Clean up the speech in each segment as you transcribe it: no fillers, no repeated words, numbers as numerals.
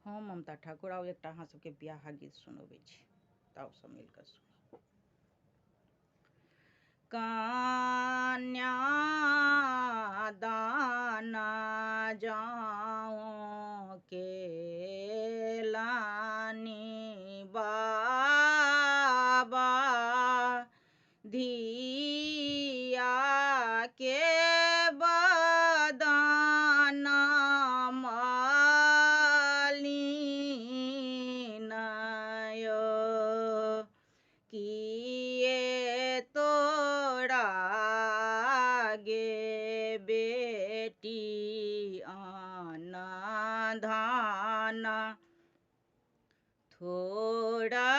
हम ममता ठाकुर आउ एकटा अहाँ सबके बियाह गीत सुनबै छी, ताउ सब मिलकर सुनी। कन्या दाना जाओ के लानी बाबा धिया के बदाना मालिन यो किए तोरा गे बेटी आना धाना थोड़ा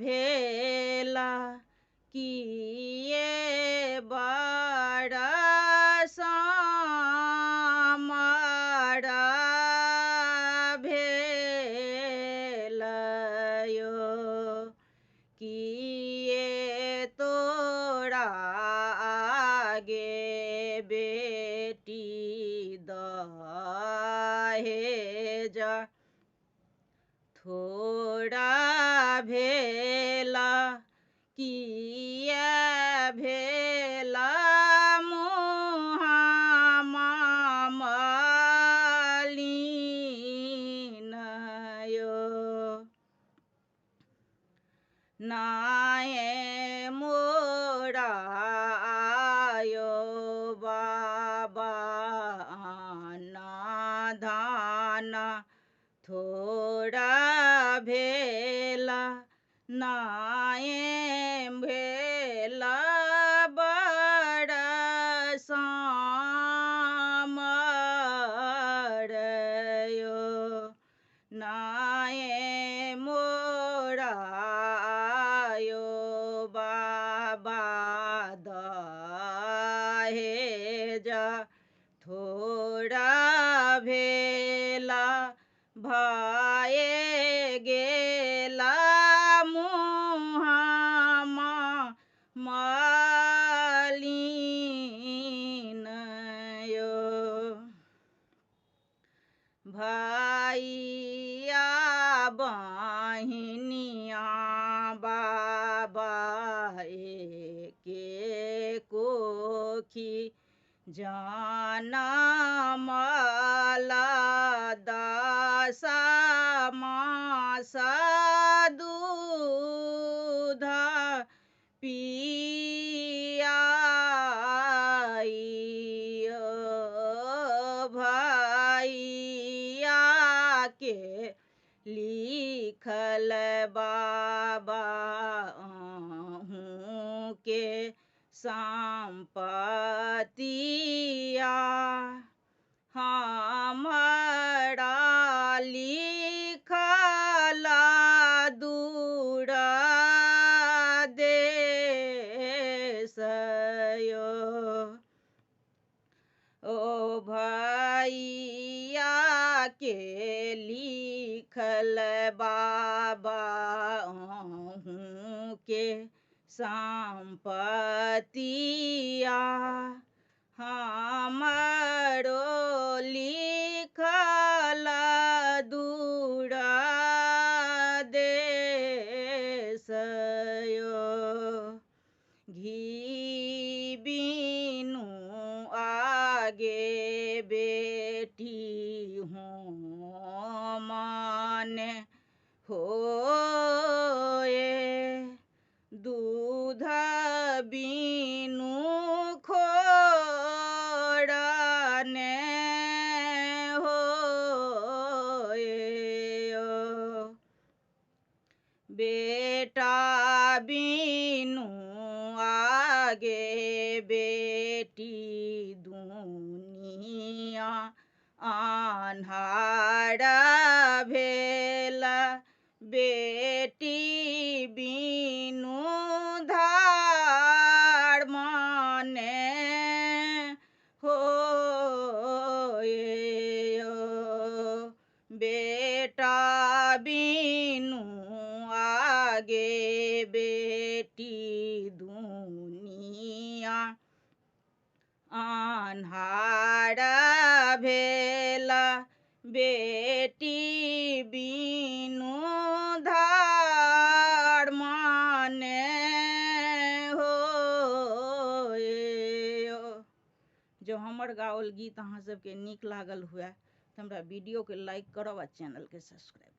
भेला किए बड़ा सामरा भेल यो किए तोरा आगे बेटी दहेज थोड़ा भेला किए भेला मुहामा मालिन यो नाये मोरा आयो बाबा आना धाना थोड़ा भेला नाये भेला बड़ा सामर यो नाये मोरा आयो बाबा दहेज थोड़ा भेला भाए गेला मुहामा मालिन यो भाइया बहिनिया बाबा एके कोखी जाना माला दासा मासा दूध पियाई भैया के लिखल बाबा अहूँ के संपतिया हमरा लिखला दूर देश यो ओ भैया के लिखल बाबा अहूँ के संपतिया हमरो लिखल दूर देश यो घी बीनू आगे बेटी हूँ माने होए दूध बीनू खोड़ने होए बेटा बीनू आगे बेटी दुनिया आन्हार भेल बेटी बीनू धार माने होए बेटा बीनू आगे बेटी दुनिया आन्हार भेल बेटी बीनू धार माने हो। जो हमर गाओल गीत अहाँ सबके नीक लागल हुए तऽ हमरा वीडियो के लाइक करब आ चैनल के सब्सक्राइब